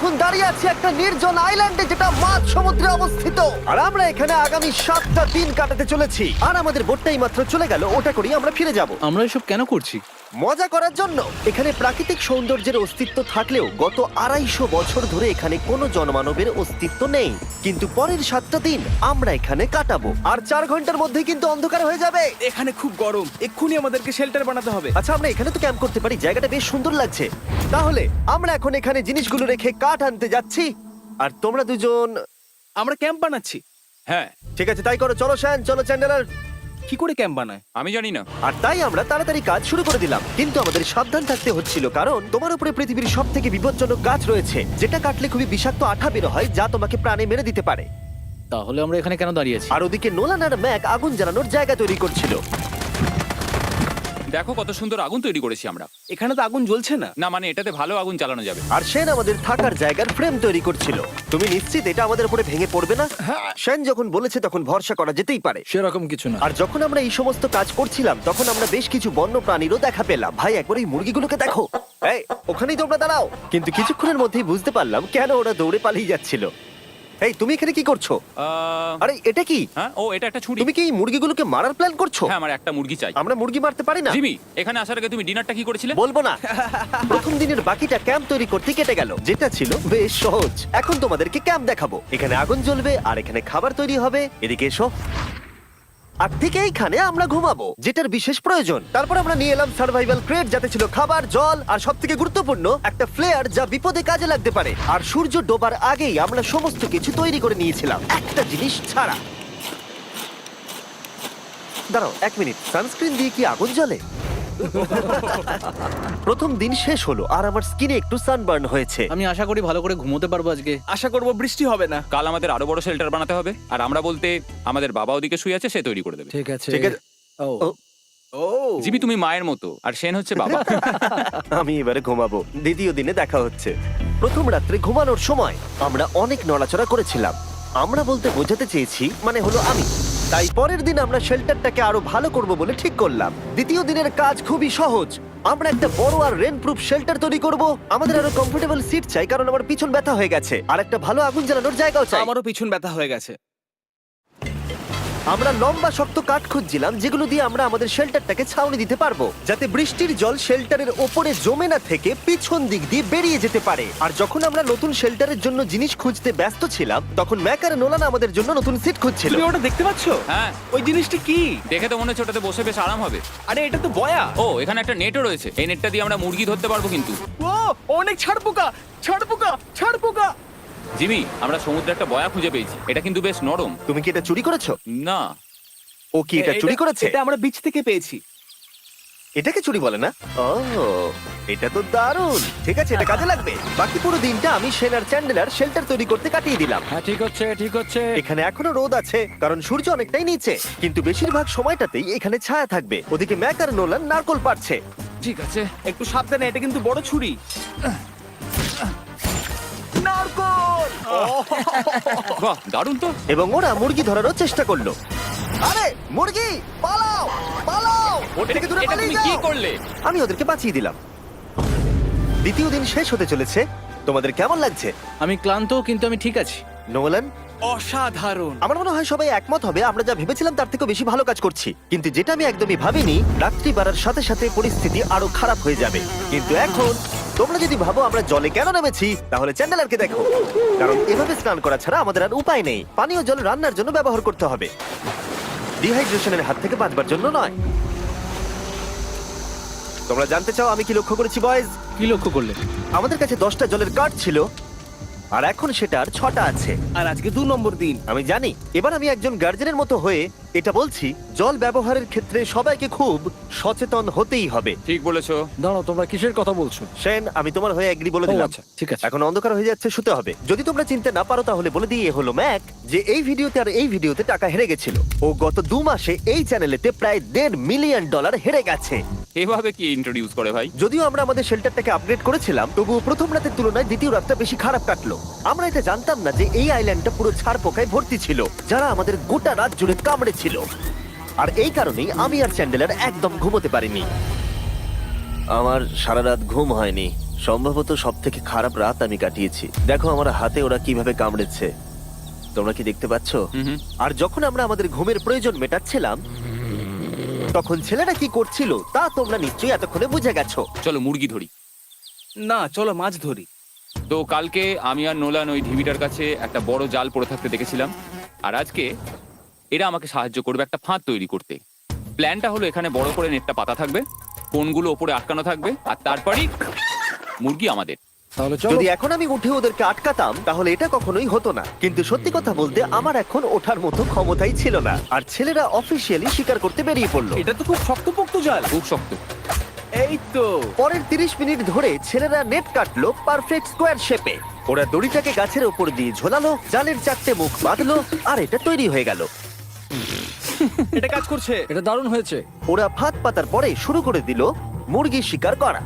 এখন দাঁড়িয়ে আছি একটা নির্জন আইল্যান্ডে যেটা মাঝ সমুদ্রে অবস্থিত, আর আমরা এখানে আগামী 7টা দিন কাটাতে চলেছি। আর আমাদের বোটটাই মাত্র চলে গেল, ওটা করেই আমরা ফিরে যাব আমরা এসব কেন করছি? মজা করার জন্য। এখানে প্রাকৃতিক সৌন্দর্যের অস্তিত্ব থাকলেও গত 250 বছর ধরে এখানে কোনো জনমানবের অস্তিত্ব নেই। কিন্তু পরের 7টা দিন আমরা এখানে কাটাবো, আর 4 ঘন্টার মধ্যে কিন্তু অন্ধকার হয়ে যাবে। এখানে খুব গরম, এক্ষুনি আমাদেরকে শেল্টার বানাতে হবে। আচ্ছা, আমরা এখানে তো ক্যাম্প করতে পারি, জায়গাটা বেশ সুন্দর লাগছে। তাহলে আমরা এখন এখানে জিনিসগুলো রেখে কাঠ আনতে যাচ্ছি, আর তোমরা দুজন। আমরা ক্যাম্প বানাচ্ছি। হ্যাঁ, ঠিক আছে, তাই করো। চলো শ্যান, চলো চ্যান্ডেলার। কি করে ক্যাম্প বানায়? আমি জানি না। আর তাই আমরা তাড়াতাড়ি কাজ শুরু করে দিলাম, কিন্তু আমাদের সাবধান থাকতে হচ্ছিল, কারণ তোমার উপরে পৃথিবীর সব থেকে বিপজ্জনক গাছ রয়েছে, যেটা কাটলে খুবই বিষাক্ত আঠা বের হয়, যা তোমাকে প্রাণে মেরে দিতে পারে। তাহলে আমরা এখানে কেন দাঁড়িয়ে আছি? আর ওদিকে নোলান আর ম্যাক আগুন জ্বালানোর জায়গা তৈরি করছিল। দেখো কত সুন্দর আগুন তৈরি করেছি আমরা। এখানে তো আগুন জ্বলছে না। না মানে এটাতে ভালো আগুন চালানো যাবে। আর সেন আমাদের থাকার জায়গার ফ্রেম তৈরি করছিল। তুমি নিশ্চিত এটা আমাদের উপরে ভেঙে পড়বে না? সেন যখন বলেছে তখন ভরসা করা যেতেই পারে। সেরকম কিছু না। আর যখন আমরা এই সমস্ত কাজ করছিলাম তখন আমরা বেশ কিছু বন্য প্রাণীরও দেখা পেলাম। ভাই, একবার এই মুরগিগুলোকে দেখো। এই, ওখানেই তোমরা দাঁড়াও। কিন্তু কিছুক্ষণের মধ্যেই বুঝতে পারলাম কেন ওরা দৌড়ে পালিয়ে যাচ্ছিল। এই, তুমি এখানে কি করছো? আরে এটা কি? হ্যাঁ, ও এটা একটা ছুরি। তুমি কি এই মুরগিগুলোকে মারার প্ল্যান করছো? হ্যাঁ, আমার একটা মুরগি চাই। আমরা মুরগি মারতে পারি না। জিমি, এখানে আসার আগে তুমি ডিনারটা কি করেছিলে? বলবো না। প্রথম দিনের বাকিটা ক্যাম্প তৈরি করতে কেটে গেল, যেটা ছিল বেশ সহজ। এখন তোমাদেরকে ক্যাম্প দেখাবো। এখানে আগুন জ্বলবে আর এখানে খাবার তৈরি হবে। এদিকে এসো। আর ঠিক এইখানে আমরা ঘুমাবো, যেটার বিশেষ প্রয়োজন। তারপর আমরা নিয়ে এলাম সার্ভাইভাল ক্রেট, যাতে ছিল খাবার, জল আর সবথেকে গুরুত্বপূর্ণ একটা ফ্লেয়ার, যা বিপদে কাজে লাগতে পারে। আর সূর্য ডোবার আগেই আমরা সমস্ত কিছু তৈরি করে নিয়েছিলাম, একটা জিনিস ছাড়া। দাঁড়াও 1 মিনিট, সানস্ক্রিন দিয়ে কি আগুন জ্বলে? প্রথম দিন শেষ হলো আর আমার স্কিনে একটু সানবার্ন হয়েছে। আমি আশা করি ভালো করে ঘুমোতে পারবো আজকে। আশা করব বৃষ্টি হবে না। কাল আমাদের আরো বড় শেল্টার বানাতে হবে, আর আমরা বলতে আমাদের বাবা ওদিকে শুয়ে আছে, সে তৈরি করে দেবে। ঠিক আছে। ঠিক আছে। ও ও, ও জিমি, তুমি মায়ের মতো আর সেন হচ্ছে বাবা। আমি এবারে ঘুমাবো। দ্বিতীয় দিনে দেখা হচ্ছে। প্রথম রাত্রে ঘুমানোর সময় আমরা অনেক নড়াচড়া করেছিলাম। আমরা বলতে বোঝাতে চেয়েছি, মানে হলো আমি। তাই পরের দিন আমরা শেল্টারটাকে আরো ভালো করব বলে ঠিক করলাম। দ্বিতীয় দিনের কাজ খুবই সহজ। আমরা একটা বড় আর রেন প্রুফ শেল্টার তৈরি করব। আমাদের আরো কমফোর্টেবল সিট চাই, কারণ আমার পিছন ব্যথা হয়ে গেছে, আর একটা ভালো আগুন জ্বালানোর জায়গাও চাই। আমারও পিছন ব্যথা হয়ে গেছে। আমরা লম্বা শক্ত কাঠ খুঁজছিলাম, যেগুলো দিয়ে আমরা আমাদের শেল্টারটাকে ছাউনি দিতে পারবো, যাতে বৃষ্টির জল শেল্টারের ওপরে জমে না থেকে পিছন দিক দিয়ে বেরিয়ে যেতে পারে। আর যখন আমরা নতুন শেল্টারের জন্য জিনিস খুঁজতে ব্যস্ত ছিলাম, তখন ম্যাক আর নোলান আমাদের জন্য নতুন সিট খুঁজছিল। তুমি ওটা দেখতে পাচ্ছ? হ্যাঁ, ওই জিনিসটা কি? দেখে তো মনে হচ্ছে ওটাতে বসে বেশ আরাম হবে। আরে এটা তো বয়া। ও, এখানে একটা নেটও রয়েছে। এই নেটটা দিয়ে আমরা মুরগি ধরতে পারবো। কিন্তু ও অনেক ছাড় পোকা, ছাড় পোকা, ছাড় পোকা। জিমি, আমরা সমুদ্রে একটা বয়া খুঁজে পেয়েছি। এটা কিন্তু বেশ নরম। তুমি কি এটা চুরি করেছো? না, ও কি এটা চুরি করেছে? এটা আমরা বিচ থেকে পেয়েছি। এটাকে চুরি বলে না? ও, এটা তো দারুণ। ঠিক আছে, এটা কাজে লাগবে। বাকি পুরো দিনটা আমি সেন আর চ্যান্ডেলার শেল্টার তৈরি করতে কাটিয়ে দিলাম। হ্যাঁ, ঠিক হচ্ছে, ঠিক হচ্ছে। এখানে এখনো রোদ আছে, কারণ সূর্য অনেকটাই নিচে, কিন্তু বেশিরভাগ সময়টাতেই এখানে ছায়া থাকবে। ওদিকে ম্যাক আর নোলান নারকল পাড়ছে। ঠিক আছে। একটু সাবধানে, এটা কিন্তু বড় ছুরি। নারকল! বাহ, দারুণ তো। এবং ওরা মুরগি ধরারও চেষ্টা করলো। আরে মুরগি, পালাও পালাও! এটাকে দূরে এটা পালিয়ে তুমি কি যাও। করলে? আমি ওদেরকে বাঁচিয়ে দিলাম। দ্বিতীয় দিন শেষ হতে চলেছে। তোমাদের কেমন লাগছে? আমি ক্লান্ত, কিন্তু আমি ঠিক আছি। নোলান? অসাধারণ। আমার মনে হয় সবাই একমত হবে, আমরা যা ভেবেছিলাম তার থেকে বেশি ভালো কাজ করছি। কিন্তু যেটা আমি একদমই ভাবিনি, রাত্রি বাড়ার সাথে সাথে পরিস্থিতি আরো খারাপ হয়ে যাবে। কিন্তু এখন তোমরা যদি ভাবো আমরা জলে কেন নেমেছি, তাহলে চ্যান্ডেলারকে দেখো। কারণ এভাবে স্নান করা ছাড়া আমাদের আর উপায় নেই। পানীয় জল রান্নার জন্য ব্যবহার করতে হবে, ডিহাইড্রেশনের হাত থেকে বাঁচবার জন্য নয়। তোমরা জানতে চাও আমি কি লক্ষ্য করেছি বয়েজ? কি লক্ষ্য করলে? আমাদের কাছে 10টা জলের কার্ড ছিল, আর এখন সেটা আর 6টা আছে। আর আজকে 2 নম্বর দিন। আমি জানি। এবার আমি একজন গার্জেনের মতো হয়ে এটা বলছি, জল ব্যবহারের ক্ষেত্রে সবাইকে খুব সচেতন হতেই হবে। ঠিক বলেছো। দাঁড়াও, তোমরা কিসের কথা বলছো? সেন, আমি তোমার হয়ে এগ্রি বলে ও, দিলাম। আচ্ছা, ঠিক আছে। এখন অন্ধকার হয়ে যাচ্ছে, শুতে হবে। যদি তোমরা চিনতে না পারো তাহলে বলে দিয়ে হলো ম্যাক, যে এই ভিডিওতে আর এই ভিডিওতে টাকা হেরে গেছিল। ও গত 2 মাসে এই চ্যানেলেতে প্রায় $1.5 মিলিয়ন হেরে গেছে। এভাবে কি ইন্ট্রোডিউস করে ভাই? যদিও আমরা আমাদের শেল্টারটাকে আপগ্রেড করেছিলাম, তবুও প্রথম রাতের তুলনায় দ্বিতীয় রাতটা বেশি খারাপ কাটলো। আমরা এটা জানতাম না যে এই আইল্যান্ডটা পুরো ছাড় পোকায় ভর্তি ছিল, যারা আমাদের গোটা রাত জুড়ে কামড়েছিল। আর এই কারণেই আমি আর চ্যান্ডেলার একদম ঘুমোতে পারিনি। আমার সারা রাত ঘুম হয়নি। সম্ভবত সব থেকে খারাপ রাত আমি কাটিয়েছি। দেখো আমার হাতে ওরা কিভাবে কামড়েছে, তোমরা কি দেখতে পাচ্ছ? হুম। আর যখন আমরা আমাদের ঘুমের প্রয়োজন মেটাচ্ছিলাম, তখন ছেলেরা কি করছিল তা তোমরা নিশ্চয়ই এতক্ষণে বুঝে গেছো। চলো মুরগি ধরি। না, চলো মাছ ধরি। তো কালকে আমি আর নোলান ওই ঢিবিটার কাছে একটা বড় জাল পড়ে থাকতে দেখেছিলাম, আর আজকে এরা আমাকে সাহায্য করবে একটা ফাঁদ তৈরি করতে। প্ল্যানটা হলো এখানে বড় করে নেটটা পাতা থাকবে, কোনগুলো ওপরে আটকানো থাকবে, আর তারপরেই মুরগি আমাদের। তাহলে চলো। যদি এখন আমি উঠে ওদেরকে আটকাতাম তাহলে এটা কখনোই হতো না, কিন্তু সত্যি কথা বলতে আমার এখন ওঠার মতো ক্ষমতাই ছিল না। আর ছেলেরা অফিসিয়ালি স্বীকার করতে বেরিয়ে পড়লো। এটা তো খুব শক্তপোক্ত জাল। খুব শক্ত। এই তো। পরের 30 মিনিট ধরে ছেলেরা নেট কাটলো পারফেক্ট স্কোয়ার শেপে। ওরা দড়িটাকে গাছের ওপর দিয়ে ঝোলালো, জালের 4টে মুখ বাঁধলো, আর এটা তৈরি হয়ে গেল। এটা কাজ করছে। এটা দারুণ হয়েছে। ওরা ফাঁদ পাতার পরে শুরু করে দিল মুরগি শিকার করা।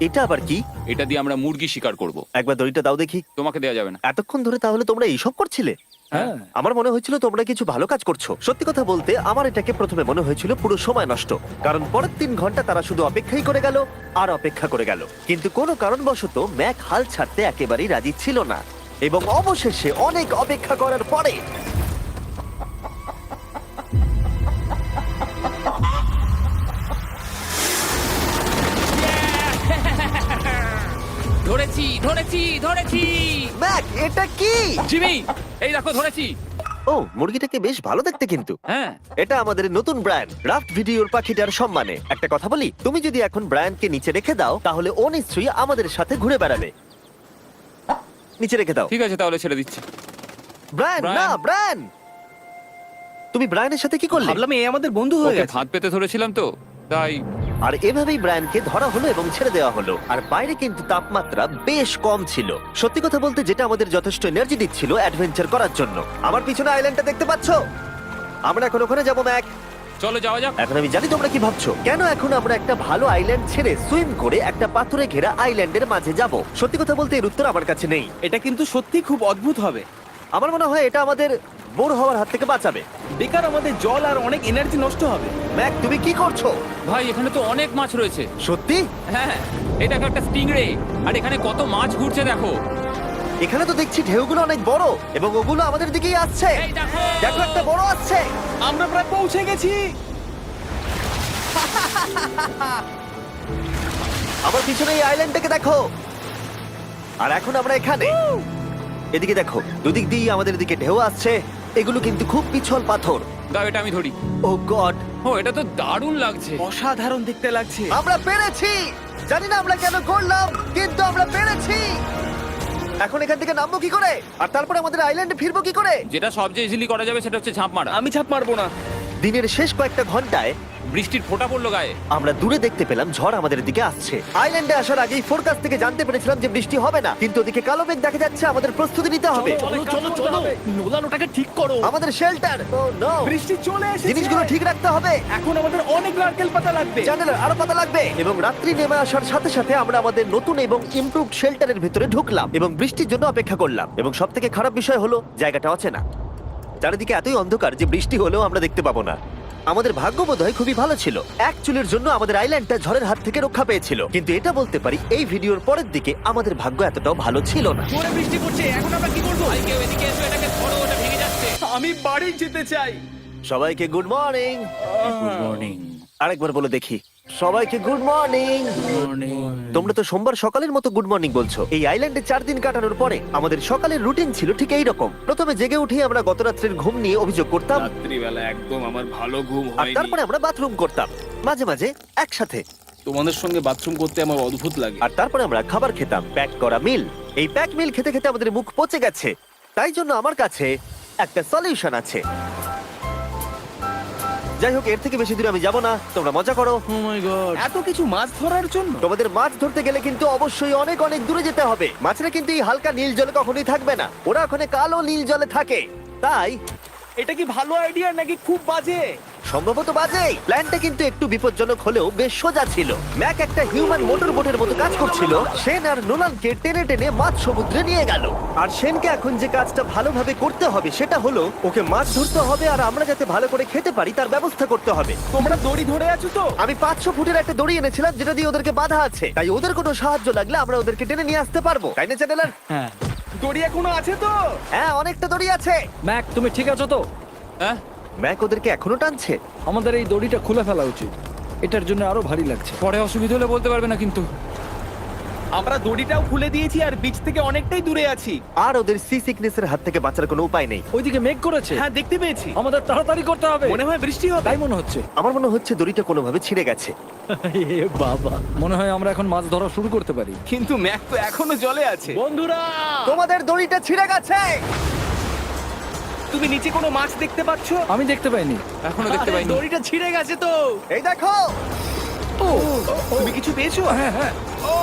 এটা আবার কি? এটা দিয়ে আমরা মুরগি শিকার করব। একবার দড়িটা দাও দেখি। তোমাকে দেওয়া যাবে না। এতক্ষণ ধরে তাহলে তোমরা এইসব করছিলে? হ্যাঁ। আমার মনে হয়েছিল তোমরা কিছু ভালো কাজ করছো। সত্যি কথা বলতে আমার এটাকে প্রথমে মনে হয়েছিল পুরো সময় নষ্ট, কারণ পরের 3 ঘন্টা তারা শুধু অপেক্ষাই করে গেল আর অপেক্ষা করে গেল। কিন্তু কোনো কারণবশত ম্যাক হাল ছাড়তে একেবারেই রাজি ছিল না, এবং অবশেষে অনেক অপেক্ষা করার পরে ধরেছি ধরেছি ধরেছি। ম্যাক, এটা কি? জিমি, এই দেখো ধরেছি। ও, মুরগিটাকে বেশ ভালো দেখতে কিন্তু। হ্যাঁ। এটা আমাদের নতুন ব্র্যান্ড রাফট ভিডিওর পাখিটার সম্মানে। একটা কথা বলি, তুমি যদি এখন ব্র্যান্ডকে নিচে রেখে দাও তাহলে ও নিশ্চয়ই আমাদের সাথে ঘুরে বেড়াবে। নিচে রেখে দাও। ঠিক আছে, তাহলে ছেড়ে দিচ্ছি। Brian, Brian. না ব্রায়ান, তুমি ব্রায়ানের সাথে কি করলে? ভাবলাম এই আমাদের বন্ধু হয়ে ওকে গেছে। ফাঁদ পেতে ধরেছিলাম তো, তাই। আর এভাবেই ব্রায়ানকে ধরা হলো এবং ছেড়ে দেওয়া হলো। আর বাইরে কিন্তু তাপমাত্রা বেশ কম ছিল, সত্যি কথা বলতে যেটা আমাদের যথেষ্ট এনার্জি দিচ্ছিল অ্যাডভেঞ্চার করার জন্য। আমার পিছনে আইল্যান্ডটা দেখতে পাচ্ছো? আমরা এখন ওখানে যাবো ম্যাক। চলো যাওয়া যাক। এখন আমি জানি তোমরা কি ভাবছো, কেন এখন আমরা একটা ভালো আইল্যান্ড ছেড়ে সুইম করে একটা পাথরে ঘেরা আইল্যান্ডের মাঝে যাব? সত্যি কথা বলতে এর উত্তর আমার কাছে নেই। এটা কিন্তু সত্যি খুব অদ্ভুত হবে। আমার মনে হয় এটা আমাদের বোর হওয়ার হাত থেকে বাঁচাবে। বেকার আমাদের জল আর অনেক এনার্জি নষ্ট হবে। ম্যাক, তুমি কি করছো? ভাই এখানে তো অনেক মাছ রয়েছে। সত্যি? হ্যাঁ, এই দেখো একটা স্টিংরে, আর এখানে কত মাছ ঘুরছে দেখো। এখানে তো দেখছি ঢেউগুলো অনেক বড় এবং ওগুলো আমাদের দিকেই আসছে। এই দেখো। দেখো, একটা বড় আসছে। আমরা প্রায় পৌঁছে গেছি। আমার পিছনে এই আইল্যান্ডটাকে দেখো। আর এখন আমরা এখানে। এদিকে দেখো, দুদিক দিয়ে আমাদের দিকে ঢেউ আসছে। এগুলো কিন্তু খুব পিছল পাথর। দাও এটা আমি ধরি। ও গড, ও, এটা তো দারুণ লাগছে। অসাধারণ দেখতে লাগছে। আমরা পেরেছি। জানি না আমরা কেন করলাম, কিন্তু আমরা পেরেছি। এখন এখান থেকে নামবো কি করে, আর তারপরে আমাদের আইল্যান্ডে ফিরবো কি করে? যেটা সবচেয়ে ইজিলি করা যাবে সেটা হচ্ছে ঝাঁপ মারা। আমি ছাপ মারবো না। দিনের শেষ কয়েকটা ঘন্টায় বৃষ্টির ফোঁটা পড়লো গায়ে। আমরা দূরে দেখতে পেলাম ঝড় আমাদের দিকে আসছে। আইল্যান্ডে আসার আগেই ফোরকাস্ট থেকে জানতে পেরেছিলাম যে বৃষ্টি হবে না, কিন্তু ওদিকে কালো মেঘ দেখা যাচ্ছে। আমাদের প্রস্তুতি নিতে হবে। নোলান ওটাকে ঠিক করো। আমাদের শেল্টার, ও নো, বৃষ্টি চলে এসেছে। জিনিসগুলো ঠিক রাখতে হবে। এখন আমাদের অনেক নারকেল পাতা লাগবে। জানালার আরো পাতা লাগবে। এবং রাত্রি নেমে আসার সাথে সাথে আমরা আমাদের নতুন এবং ইমপ্রুভড শেল্টারের ভিতরে ঢুকলাম এবং বৃষ্টির জন্য অপেক্ষা করলাম। এবং সব থেকে খারাপ বিষয় হলো জায়গাটা অচেনা। চারিদিকে এতই অন্ধকার যে বৃষ্টি হলেও আমরা দেখতে পাবো না। আমাদের ভাগ্য বোধহয় খুবই ভালো ছিল, এক চুলের জন্য আমাদের আইল্যান্ডটা ঝড়ের হাত থেকে রক্ষা পেয়েছিল। কিন্তু এটা বলতে পারি এই ভিডিওর পরের দিকে আমাদের ভাগ্য এতটাও ভালো ছিল না। জোরে বৃষ্টি পড়ছে, এখন আমরা কি করব? ভাই কেউ এদিকে এসো, এটাকে ধরো, ওটা ভেঙে যাচ্ছে। আমি বাড়ি যেতে চাই। সবাইকে গুড মর্নিং। Good morning. আরেকবার বলে দেখি, সবাইকে গুড মর্নিং। তোমরা তো সোমবার সকালের মতো গুড মর্নিং বলছো। এই আইল্যান্ডে 4 দিন কাটানোর পরে আমাদের সকালের রুটিন ছিল ঠিক এই রকম। প্রথমে জেগে উঠে আমরা গত রাত্রের ঘুম নিয়ে অভিযোগ করতাম, রাত্রিবেলা একদম আমার ভালো ঘুম আর হয়নি। তারপরে আমরা বাথরুম করতাম, মাঝে মাঝে একসাথে। তোমাদের সঙ্গে বাথরুম করতে আমার অদ্ভুত লাগে। আর তারপরে আমরা খাবার খেতাম, প্যাক করা মিল। এই প্যাক মিল খেতে খেতে আমাদের মুখ পচে গেছে, তাই জন্য আমার কাছে একটা সলিউশন আছে। যাই হোক, এর থেকে বেশি দূরে আমি যাব না, তোমরা মজা করো। ও মাই গড। এত কিছু মাছ ধরার জন্য? তোমাদের মাছ ধরতে গেলে কিন্তু অবশ্যই অনেক অনেক দূরে যেতে হবে। মাছেরা কিন্তু এই হালকা নীল জলে কখনোই থাকবে না, ওরা ওখানে কালো নীল জলে থাকে। তাই এটা কি ভালো আইডিয়া নাকি খুব বাজে? সম্ভবত বাজে। প্ল্যানটা কিন্তু একটু বিপজ্জনক হলেও বেশ সোজা ছিল। ম্যাক একটা হিউম্যান মোটর বোটের মতো কাজ করছিল। শেন আর নোলানকে টেনে টেনে মাছ সমুদ্রে নিয়ে গেল। আর শেনকে এখন যে কাজটা ভালোভাবে করতে হবে সেটা হলো ওকে মাছ ধরতে হবে, আর আমরা যাতে ভালো করে খেতে পারি তার ব্যবস্থা করতে হবে। তোমরা দড়ি ধরে আছো তো? আমি 500 ফুটের একটা দড়ি এনেছিলাম যেটা দিয়ে ওদেরকে বাঁধা আছে, তাই ওদের কোনো সাহায্য লাগলে আমরা ওদেরকে টেনে নিয়ে আসতে পারবো, তাই না চ্যানেলার? হ্যাঁ। দড়ি এখনো আছে তো? হ্যাঁ, অনেকটা দড়ি আছে। ম্যাক, তুমি ঠিক আছো তো? হ্যাঁ, ম্যাক ওদেরকে এখনো টানছে। আমাদের এই দড়িটা খুলে ফেলা উচিত, এটার জন্য আরো ভারী লাগছে। পরে অসুবিধা হলে বলতে পারবে না কিন্তু। আমরা দড়িটাও খুলে দিয়েছি আর বিচ থেকে অনেকটাই দূরে আছি। আর ওদের সি সিকনেসের হাত থেকে বাঁচার কোনো উপায় নেই। ওইদিকে মেঘ করেছে। হ্যাঁ, দেখতে পেয়েছি। আমাদের তাড়াতাড়ি করতে হবে। মনে হয় বৃষ্টি হবে। তাই মনে হচ্ছে। আমার মনে হচ্ছে দড়িটা কোনোভাবে ছিঁড়ে গেছে। এ বাবা, মনে হয় আমরা এখন মাছ ধরা শুরু করতে পারি। কিন্তু ম্যাক তো এখনো জলে আছে। বন্ধুরা, তোমাদের দড়িটা ছিঁড়ে গেছে। তুমি নিচে কোনো মাছ দেখতে পাচ্ছো? আমি দেখতে পাইনি। এখনো দেখতে পাইনি। দড়িটা ছিঁড়ে গেছে তো। এই দেখো। তুমি কিছু পেয়েছো? হ্যাঁ হ্যাঁ, ও,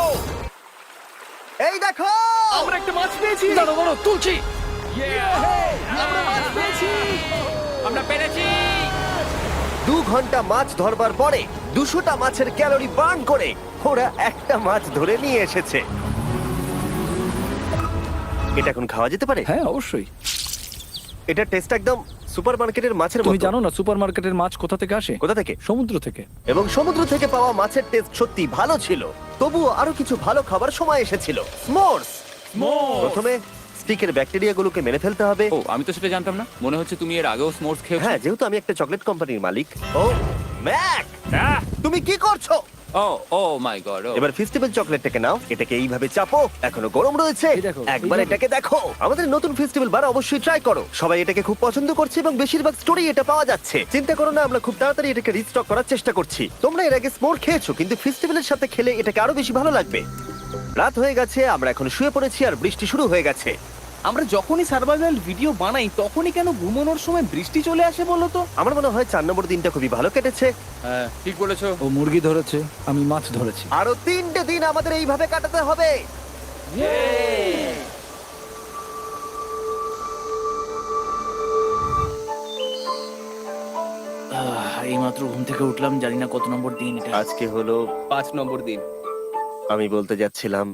এই দেখো। আমরা একটা মাছ পেয়েছি। দাঁড়ো দাঁড়ো, তুলছি। আমরা মাছ পেয়েছি। আমরা পেরেছি। 2 ঘন্টা মাছ ধরবার পরে 200টা মাছের ক্যালোরি বার্ন করে ওরা একটা মাছ ধরে নিয়ে এসেছে। এটা এখন খাওয়া যেতে পারে? হ্যাঁ অবশ্যই। এটা টেস্ট একদম সুপারমার্কেটের মাছের তুমি মতো। জানো না সুপারমার্কেটের মাছ কোথা থেকে আসে? কোথা থেকে? সমুদ্র থেকে। এবং সমুদ্র থেকে পাওয়া মাছের টেস্ট সত্যি ভালো ছিল। তবুও আরো কিছু ভালো খাবার সময় এসেছিল। স্মোর্স। প্রথমে স্টিকের ব্যাকটেরিয়াগুলোকে মেরে ফেলতে হবে। ও, আমি তো সেটা জানতাম না। মনে হচ্ছে তুমি এর আগেও স্মোর্স খেয়েছো। হ্যাঁ, যেহেতু আমি একটা চকলেট কোম্পানির মালিক। ও ম্যাক, তুমি কি করছো? ও ও মাই গড। এবার ফেস্টিভ্যাল চকলেটটাকে নাও, এটাকে এইভাবে চাপো, এখনো গরম রয়েছে। এই দেখো, একবার এইভাবে। এটাকে দেখো। আমাদের নতুন ফেস্টিভ্যাল বার অবশ্যই ট্রাই করো। সবাই এটাকে খুব পছন্দ করছে এবং বেশিরভাগ স্টোরি এটা পাওয়া যাচ্ছে। চিন্তা করো না, আমরা খুব তাড়াতাড়ি এটাকে রিস্টক করার চেষ্টা করছি। তোমরা এর আগে স্মোর খেয়েছো, কিন্তু ফেস্টিভ্যালের সাথে খেলে এটাকে আরো বেশি ভালো লাগবে। রাত হয়ে গেছে, আমরা এখন শুয়ে পড়েছি আর বৃষ্টি শুরু হয়ে গেছে। আমরা যখনই সার্ভাইভাল ভিডিও বানাই তখনই কেন ঘুমানোর সময় বৃষ্টি চলে আসে বলো তো? আমার মনে হয় 4 নম্বর দিনটা খুবই ভালো কেটেছে। হ্যাঁ, ঠিক বলেছো। ও মুরগি ধরেছে, আমি মাছ ধরেছি। আরো 3টে দিন আমাদের এইভাবে কাটাতে হবে। এইমাত্র ঘুম থেকে উঠলাম, জানি না কত নম্বর দিন এটা। আজকে হলো 5 নম্বর দিন। আমি বলতে যাচ্ছিলাম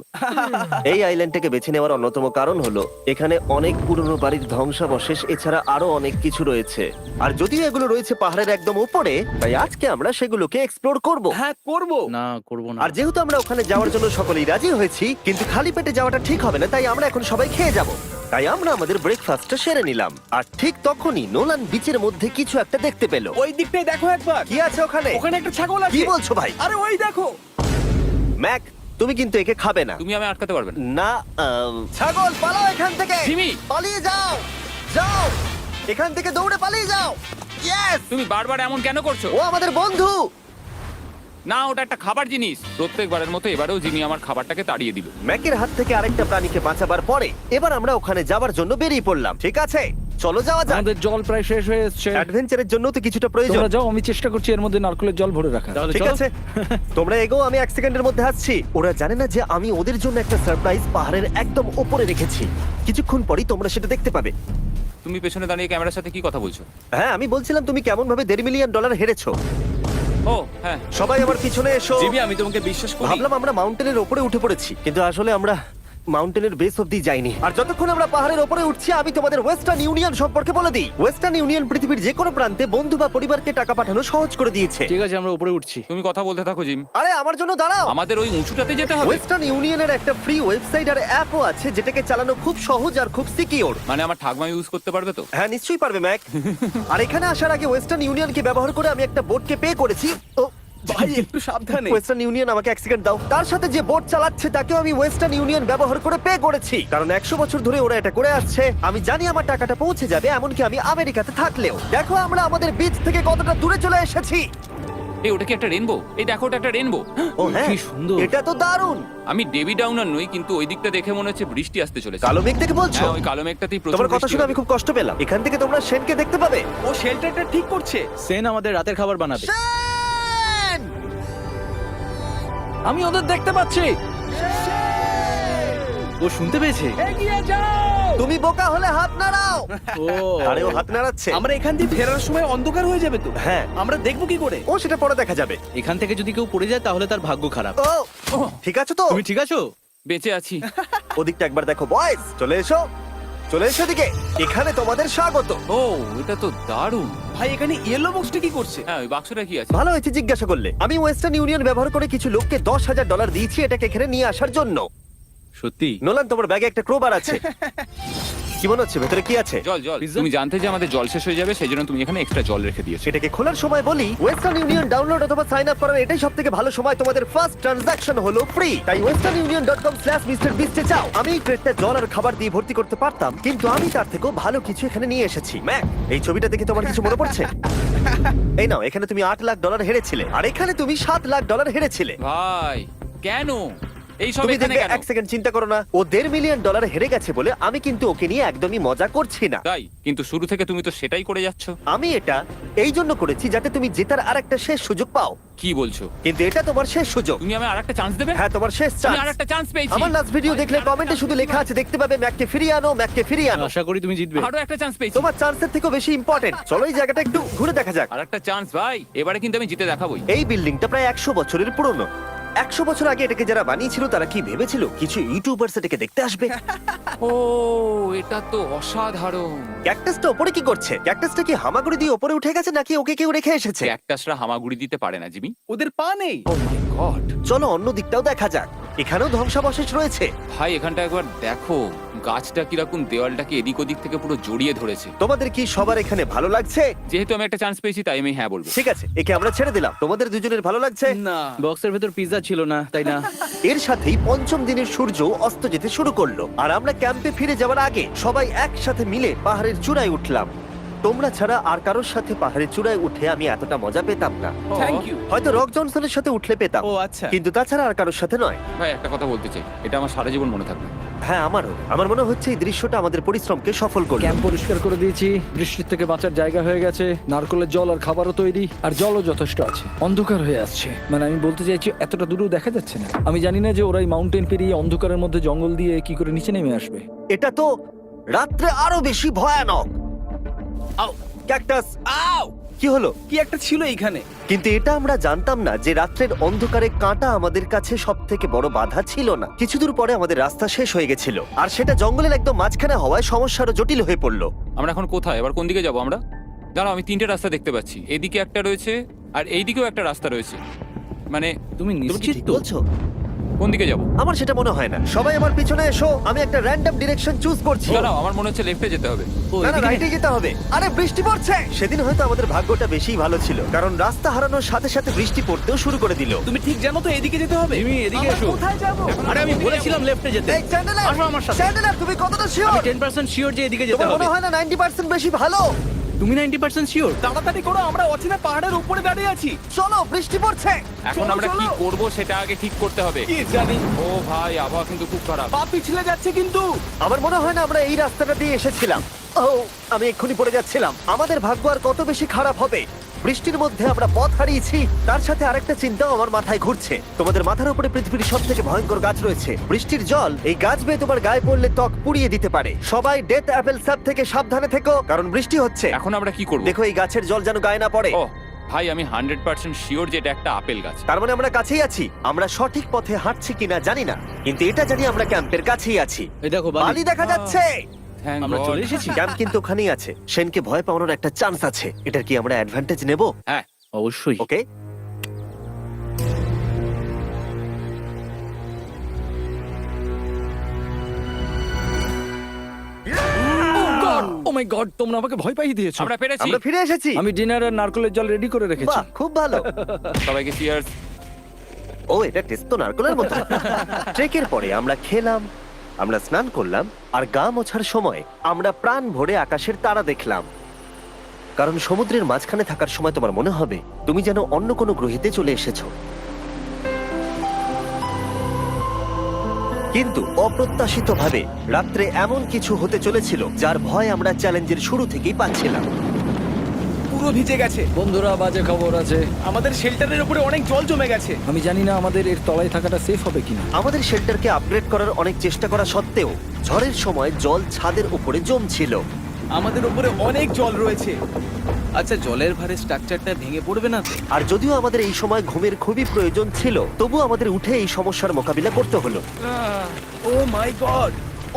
এই আইল্যান্ডটাকে বেছে নেওয়ার অন্যতম কারণ হলো এখানে অনেক পুরনো বাড়ির ধ্বংসাবশেষ, এছাড়া আরো অনেক কিছু রয়েছে। আর যদিও এগুলো রয়েছে পাহাড়ের একদম উপরে, তাই আজকে আমরা সেগুলোকে এক্সপ্লোর করব। হ্যাঁ, করব। না, করব না। আর যেহেতু আমরা ওখানে যাওয়ার জন্য সকলেই রাজি হয়েছি, কিন্তু খালি পেটে যাওয়াটা ঠিক হবে না, তাই আমরা এখন সবাই খেয়ে যাব। তাই আমরা আমাদের ব্রেকফাস্টটা সেরে নিলাম। আর ঠিক তখনই নোলান বিচের মধ্যে কিছু একটা দেখতে পেল। ওই দিকটাই দেখো একবার। কি আছে ওখানে? ওখানে একটা ছাগল আছে। কি বলছো ভাই? আরে ওই দেখো। ম্যাক, তুমি কিন্তু একে খাবে না। তুমি আমি আটকাতে পারবে না। না, ছাগল পালাও এখান থেকে। জিমি! পালিয়ে যাও, যাও এখান থেকে, দৌড়ে পালিয়ে যাও। ইয়েস! তুমি বারবার এমন কেন করছো? ও আমাদের বন্ধু। না, ওটা একটা খাবার জিনিস। প্রত্যেকবারের মতো এবারেও জিমি আমার খাবারটাকে তাড়িয়ে দিল। ম্যাকের হাত থেকে আরেকটা প্রাণীকে বাঁচাবার পরে এবার আমরা ওখানে যাবার জন্য বেরিয়ে পড়লাম। ঠিক আছে, চলো যাওয়া যাক। আমাদের জল প্রায় শেষ হয়ে এসেছে। অ্যাডভেঞ্চারের জন্য তো কিছুটা প্রয়োজন। তোমরা যাও, আমি চেষ্টা করছি এর মধ্যে নারকেলের জল ভরে রাখা। ঠিক আছে, তোমরা এগো, আমি 1 সেকেন্ডের মধ্যে আসছি। ওরা জানে না যে আমি ওদের জন্য একটা সারপ্রাইজ পাহাড়ের একদম উপরে রেখেছি। কিছুক্ষণ পরেই তোমরা সেটা দেখতে পাবে। তুমি পেছনে দাঁড়িয়ে ক্যামেরার সাথে কি কথা বলছো? হ্যাঁ, আমি বলছিলাম তুমি কেমন ভাবে $1.5 মিলিয়ন হেরেছো। ও হ্যাঁ, সবাই আমার পিছনে এসো। জিমি, আমি তোমাকে বিশ্বাস করি। ভাবলাম আমরা মাউন্টেনের উপরে উঠে পড়েছি, কিন্তু আসলে আমরা মাউন্টেনের বেস অব্দি যাইনি। আর যতক্ষণ আমরা পাহাড়ের উপরে উঠছি, আমি তোমাদের ওয়েস্টার্ন ইউনিয়ন সম্পর্কে বলে দিই। ওয়েস্টার্ন ইউনিয়ন পৃথিবীর যে কোনো প্রান্তে বন্ধু বা পরিবারকে টাকা পাঠানো সহজ করে দিয়েছে। ঠিক আছে, আমরা উপরে উঠছি। তুমি কথা বলতে থাকো জিম। আরে আমার জন্য দাঁড়াও। আমাদের ওই উঁচুটাতে যেতে হবে। ওয়েস্টার্ন ইউনিয়নের একটা ফ্রি ওয়েবসাইট আর অ্যাপও আছে, যেটাকে চালানো খুব সহজ আর খুব সিকিউর। মানে আমার ঠাকমা ইউজ করতে পারবে তো? হ্যাঁ, নিশ্চয়ই পারবে ম্যাক। আর এখানে আসার আগে ওয়েস্টার্ন ইউনিয়নকে ব্যবহার করে আমি একটা বোটকে পে করেছি। ও ভাই, একটু সাবধানে। ওয়েস্টার্ন ইউনিয়ন আমাকে 1 সেকেন্ড দাও। তার সাথে যে বোট চালাচ্ছে তাকেও আমি ওয়েস্টার্ন ইউনিয়ন ব্যবহার করে পে করেছি, কারণ 100 বছর ধরে ওরা এটা করে আসছে। আমি জানি আমার টাকাটা পৌঁছে যাবে, এমনকি আমি আমেরিকাতে থাকলেও। দেখো আমরা আমাদের বিচ থেকে কতটা দূরে চলে এসেছি। এই, ওটা কি একটা রেনবো? এই দেখো, ওটা একটা রেনবো। ও হ্যাঁ, কি সুন্দর। এটা তো দারুণ। আমি ডেভি ডাউনার নই, কিন্তু ওই দিকটা দেখে মনে হচ্ছে বৃষ্টি আসতে চলেছে। কালো মেঘ থেকে বলছো? হ্যাঁ, ওই কালো মেঘটাতেই প্রচুর তোমার কথা বৃষ্টি শুনে হবে। আমি খুব কষ্ট পেলাম। এখান থেকে তোমরা শেনকে দেখতে পাবে। ও শেল্টারটা ঠিক করছে। সেন আমাদের রাতের খাবার বানাবে। শেন! আমি ওদের দেখতে পাচ্ছি। ও শুনতে পেয়েছে। এগিয়ে যাও। তুমি বোকা হলে হাত নাড়াও। ও আরে ও হাত নাড়াচ্ছে। আমরা এখান দিয়ে ফেরার সময় অন্ধকার হয়ে যাবে তো। হ্যাঁ। আমরা দেখবো কি করে? ও সেটা পরে দেখা যাবে। এখান থেকে যদি কেউ পড়ে যায় তাহলে তার ভাগ্য খারাপ। ও ঠিক আছে তো? তুমি ঠিক আছো? বেঁচে আছি। ওদিকটা একবার দেখো বয়েজ, চলে এসো, চলে এসো দিকে। এখানে তোমাদের স্বাগত। ও এটা তো দারুণ। ভাই এখানে ইয়েলো বক্সটা কি করছে? হ্যাঁ ওই বাক্সটা কি আছে? ভালো হয়েছে জিজ্ঞাসা করলে। আমি ওয়েস্টার্ন ইউনিয়ন ব্যবহার করে কিছু লোককে $10,000 দিয়েছি এটাকে এখানে নিয়ে আসার জন্য। সত্যি? নোলান, তোমার ব্যাগে একটা ক্রোবার আছে। কি মনে হচ্ছে ভেতরে কি আছে? জল জল। Pizza? তুমি জানতে যে আমাদের জল শেষ হয়ে যাবে সেই জন্য তুমি এখানে এক্সট্রা জল রেখে দিয়েছো। সেটাকে খোলার সময় বলি, ওয়েস্টার্ন ইউনিয়ন ডাউনলোড অথবা সাইন আপ করার এটাই সবথেকে ভালো সময়। তোমাদের ফার্স্ট ট্রানজাকশন হলো ফ্রি। তাই westernunion.com/MrBeast এ যাও। আমি এই ক্রেটটা জল আর খাবার দিয়ে ভর্তি করতে পারতাম, কিন্তু আমি তার থেকেও ভালো কিছু এখানে নিয়ে এসেছি। ম্যাক, এই ছবিটা দেখে তোমার কিছু মনে পড়ছে? এই নাও, এখানে তুমি $8 লাখ হেরেছিলে, আর এখানে তুমি $7 লাখ হেরেছিলে। ভাই কেন এই সব তুমি এখানে দেখবে, কেন? এক সেকেন্ড চিন্তা করো না। ও $1.5 মিলিয়ন হেরে গেছে বলে আমি কিন্তু ওকে নিয়ে একদমই মজা করছি না। তাই কিন্তু শুরু থেকে তুমি তো সেটাই করে যাচ্ছ। আমি এটা এই জন্য করেছি যাতে তুমি জেতার আরেকটা শেষ সুযোগ পাও, কি বলছো? কিন্তু এটা তোমার শেষ সুযোগ। তুমি আমায় আরেকটা চান্স দেবে? হ্যাঁ, তোমার শেষ আমি চান্স। আরেকটা চান্স পেয়েছি। আমার লাস্ট ভিডিও দেখলে কমেন্টে শুধু লেখা আছে, দেখতে পাবে ম্যাককে ফিরিয়ে আনো, ম্যাককে ফিরিয়ে আনো। আশা করি তুমি জিতবে। আরো একটা চান্স পেয়েছি। তোমার চান্সের থেকেও বেশি ইম্পর্টেন্ট। চলো এই জায়গাটা একটু ঘুরে দেখা যাক। আরেকটা চান্স ভাই, এবারে কিন্তু আমি জিতে দেখাবোই। এই বিল্ডিংটা প্রায় 100 বছরের পুরনো। 100 বছর আগে এটাকে যারা বানিয়েছিল তারা কি ভেবেছিল কিছু ইউটিউবার্স এটাকে দেখতে আসবে? ও এটা তো অসাধারণ। ক্যাকটাসটা উপরে কি করছে? ক্যাকটাসটা কি হামাগুড়ি দিয়ে উপরে উঠে গেছে নাকি ওকে কেউ রেখে এসেছে? ক্যাকটাসরা হামাগুড়ি দিতে পারে না জিমি। ওদের পা নেই। ও মাই গড। চলো অন্য দিকটাও দেখা যাক। এখানেও ধ্বংসাবশেষ রয়েছে। ভাই এখানটা একবার দেখো, গাছটা কিরকম দেওয়ালটাকে এদিক ওদিক থেকে পুরো জড়িয়ে ধরেছে। তোমাদের কি সবার এখানে ভালো লাগছে? যেহেতু আমি একটা চান্স পেয়েছি তাই আমি হ্যাঁ বলবো। ঠিক আছে, একে আমরা ছেড়ে দিলাম। তোমাদের দুজনের ভালো লাগছে? না, বক্সের ভেতর পিৎজা ছিল না, তাই না? এর সাথেই পঞ্চম দিনের সূর্য অস্ত যেতে শুরু করলো, আর আমরা ক্যাম্পে ফিরে যাওয়ার আগে সবাই একসাথে মিলে পাহাড়ের চূড়ায় উঠলাম। তোমরা ছাড়া আর কারোর সাথে পাহাড়ের চূড়ায় উঠে আমি এতটা মজা পেতাম না। Thank you. হয়তো রক জনসনের সাথে উঠলে পেতাম, ও আচ্ছা। কিন্তু তাছাড়া আর কারোর সাথে নয়। ভাই একটা কথা বলতে চাই, এটা আমার সারা জীবন মনে থাকবে। হ্যাঁ, আমারও। আমার মনে হচ্ছে এই দৃশ্যটা আমাদের পরিশ্রমকে সফল করলো। ক্যাম্প পরিষ্কার করে দিয়েছি, বৃষ্টির থেকে বাঁচার জায়গা হয়ে গেছে, নারকেলের জল আর খাবারও তৈরি, আর জলও যথেষ্ট আছে। অন্ধকার হয়ে আসছে, মানে আমি বলতে চাইছি এতটা দূরেও দেখা যাচ্ছে না। আমি জানি না যে ওরা এই মাউন্টেন পেরিয়ে অন্ধকারের মধ্যে জঙ্গল দিয়ে কি করে নিচে নেমে আসবে। এটা তো রাত্রে আরো বেশি ভয়ানক। আউ, ক্যাকটাস, আউ! কি হলো? কি একটা ছিল এইখানে। কিন্তু এটা আমরা জানতাম না যে রাত্রের অন্ধকারে কাঁটা আমাদের কাছে সব থেকে বড় বাধা ছিল না। কিছু দূর পরে আমাদের রাস্তা শেষ হয়ে গেছিল, আর সেটা জঙ্গলের একদম মাঝখানে হওয়ায় সমস্যা আরো জটিল হয়ে পড়লো। আমরা এখন কোথায়, এবার কোন দিকে যাবো আমরা? দাঁড়াও, আমি তিনটে রাস্তা দেখতে পাচ্ছি। এদিকে একটা রয়েছে আর এইদিকেও একটা রাস্তা রয়েছে। মানে তুমি তুমি কি নিশ্চিত ঠিক তো? বলছো? কোন দিকে যাবো? আমার সেটা মনে হয় না। সবাই আমার পিছনে এসো, আমি একটা র্যান্ডম ডিরেকশন চুজ করছি। দাঁড়াও, আমার মনে হচ্ছে লেফটে যেতে হবে। ও, না না, এদিকে? রাইটে যেতে হবে। আরে বৃষ্টি পড়ছে। সেদিন হয়তো আমাদের ভাগ্যটা বেশিই ভালো ছিল, কারণ রাস্তা হারানোর সাথে সাথে বৃষ্টি পড়তেও শুরু করে দিল। তুমি ঠিক জানো তো এদিকে যেতে হবে? জিমি, এদিকে আমরা এসো। কোথায় যাব? আরে আমি বলেছিলাম লেফটে যেতে। এই চ্যান্ডেলার, আসো আমার সাথে। চ্যান্ডেলার, তুমি কতটা আমি শিওর? 10% শিওর যে এদিকে যেতে তোমার হবে। মনে হয় না 90% বেশি ভালো? তুমি 90% শিওর? তাড়াতাড়ি করো, আমরা অচেনা পাহাড়ের উপরে দাঁড়িয়ে আছি। চলো, বৃষ্টি পড়ছে। এখন চলো, আমরা কি চলো। করব সেটা আগে ঠিক করতে হবে। কি জানি, ও ভাই, আবহাওয়া কিন্তু খুব খারাপ। পা পিছলে যাচ্ছে কিন্তু। আমার মনে হয় না আমরা এই রাস্তাটা দিয়ে এসেছিলাম। ও, আমি এক্ষুনি পড়ে যাচ্ছিলাম। আমাদের ভাগ্য আর কত বেশি খারাপ হবে। বৃষ্টির মধ্যে আমরা পথ হারিয়েছি, তার সাথে আরেকটা চিন্তাও আমার মাথায় ঘুরছে। তোমাদের মাথার উপরে পৃথিবীর সব থেকে ভয়ঙ্কর গাছ রয়েছে। বৃষ্টির জল এই গাছ বেয়ে তোমার গায়ে পড়লে ত্বক পুড়িয়ে দিতে পারে। সবাই ডেথ অ্যাপেল সাপ থেকে সাবধানে থেকো, কারণ বৃষ্টি হচ্ছে। এখন আমরা কি করব? দেখো এই গাছের জল যেন গায়ে না পড়ে। ও ভাই, আমি 100% শিওর যে এটা একটা আপেল গাছ। তার মানে আমরা কাছেই আছি। আমরা সঠিক পথে হাঁটছি কিনা জানি না, কিন্তু এটা জানি আমরা ক্যাম্পের কাছেই আছি। এই দেখো বালি দেখা যাচ্ছে। Thank আমরা God. চলে এসেছি। ক্যাম্প কিন্তু ওখানেই আছে। সেনকে ভয় পাওয়ানোর একটা চান্স আছে। এটার কি আমরা অ্যাডভান্টেজ নেব? হ্যাঁ, অবশ্যই। ওকে, ও মাই গড, তোমরা আমাকে ভয় পাইয়ে দিয়েছো। আমরা পেরেছি। আমরা ফিরে এসেছি। আমি ডিনার আর নারকেলের জল রেডি করে রেখেছি। বাহ, খুব ভালো। সবাইকে চিয়ার্স। ও, এটা টেস্ট তো নারকেলের মতো। ট্রেকের পরে আমরা খেলাম, আমরা স্নান করলাম, আর গা মোছার সময় আমরা প্রাণ ভরে আকাশের তারা দেখলাম। কারণ সমুদ্রের মাঝখানে থাকার সময় তোমার মনে হবে তুমি যেন অন্য কোনো গ্রহেতে চলে এসেছো। কিন্তু অপ্রত্যাশিতভাবে রাত্রে এমন কিছু হতে চলেছিল যার ভয় আমরা চ্যালেঞ্জের শুরু থেকেই পাচ্ছিলাম। পুরো ভিজে গেছে। বন্ধুরা, বাজে খবর আছে। আমাদের শেল্টারের উপরে অনেক জল জমে গেছে। আমি জানি না আমাদের এর তলায় থাকাটা সেফ হবে কিনা। আমাদের শেল্টারকে আপগ্রেড করার অনেক চেষ্টা করা সত্ত্বেও ঝড়ের সময় জল ছাদের উপরে জমছিল। আমাদের উপরে অনেক জল রয়েছে। আচ্ছা, জলের ভারে স্ট্রাকচারটা ভেঙে পড়বে না তো? আর যদিও আমাদের এই সময় ঘুমের খুবই প্রয়োজন ছিল, তবু আমাদের উঠে এই সমস্যার মোকাবিলা করতে হলো। ও মাই গড,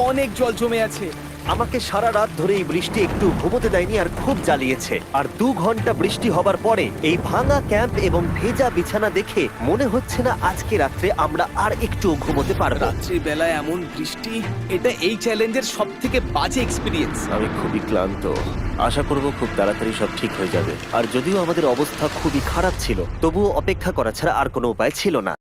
অনেক জল জমে আছে। আমাকে সারা রাত ধরে এই বৃষ্টি একটু ঘুমোতে দেয়নি আর খুব জ্বালিয়েছে। আর 2 ঘন্টা বৃষ্টি হবার পরে এই ভাঙা ক্যাম্প এবং ভেজা বিছানা দেখে মনে হচ্ছে না আজকে রাত্রে আমরা আর একটু ঘুমোতে পারবো। রাত্রি বেলায় এমন বৃষ্টি, এটা এই চ্যালেঞ্জের সব থেকে বাজে এক্সপিরিয়েন্স। আমি খুবই ক্লান্ত। আশা করব খুব তাড়াতাড়ি সব ঠিক হয়ে যাবে। আর যদিও আমাদের অবস্থা খুবই খারাপ ছিল, তবুও অপেক্ষা করা ছাড়া আর কোনো উপায় ছিল না।